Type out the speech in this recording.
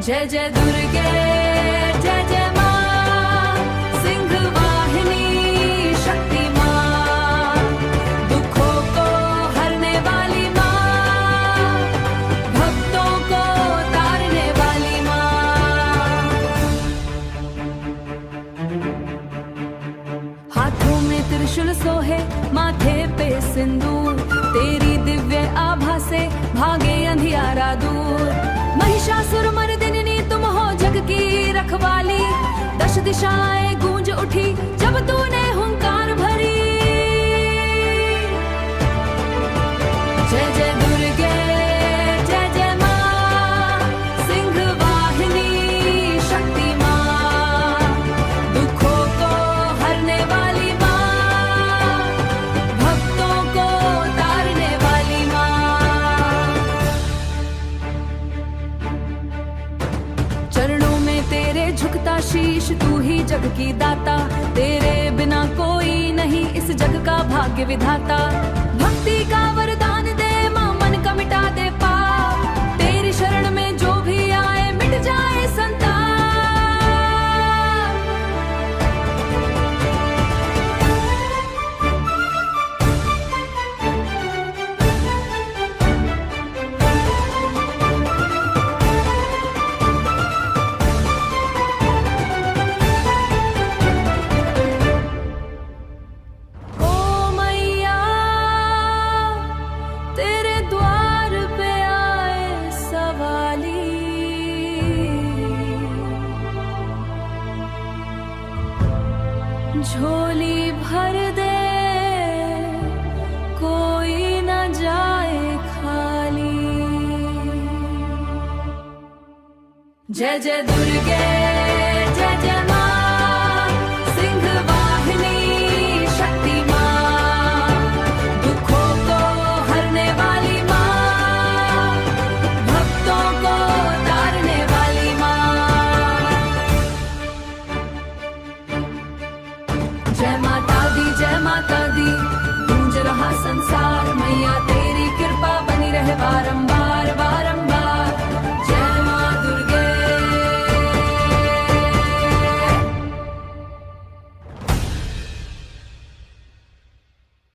जय जय दुर्गे जय जय माँ सिंह वाहिनी शक्ति माँ दुखों को हरने वाली माँ भक्तों को तारने वाली माँ। हाथों में त्रिशूल सोहे माथे पे सिंदूर तेरी दिव्य आभा से भागे अंधियारा दूर। महिषासुर मर्दिनी तुम हो जग की रखवाली 10 दिशाएं गूंज उठी जब तूने हुंकार भरी। जय जय दुर्गे जय जय माँ सिंह वाहिनी शक्ति माँ दुखों को हरने वाली माँ भक्तों को तारने वाली माँ। चरणों में तेरे झुकता शीश तू ही जग की दाता तेरे बिना कोई नहीं इस जग का भाग्य विधाता। भक्ति का वरदान दे मां मन का मिटा दे पाप तेरी शरण में जो भी आए मिट जाए संताप। ओ मैया तेरे द्वार पे आए सवाली झोली भर दे कोई न जाए खाली। जय जय दुर्गे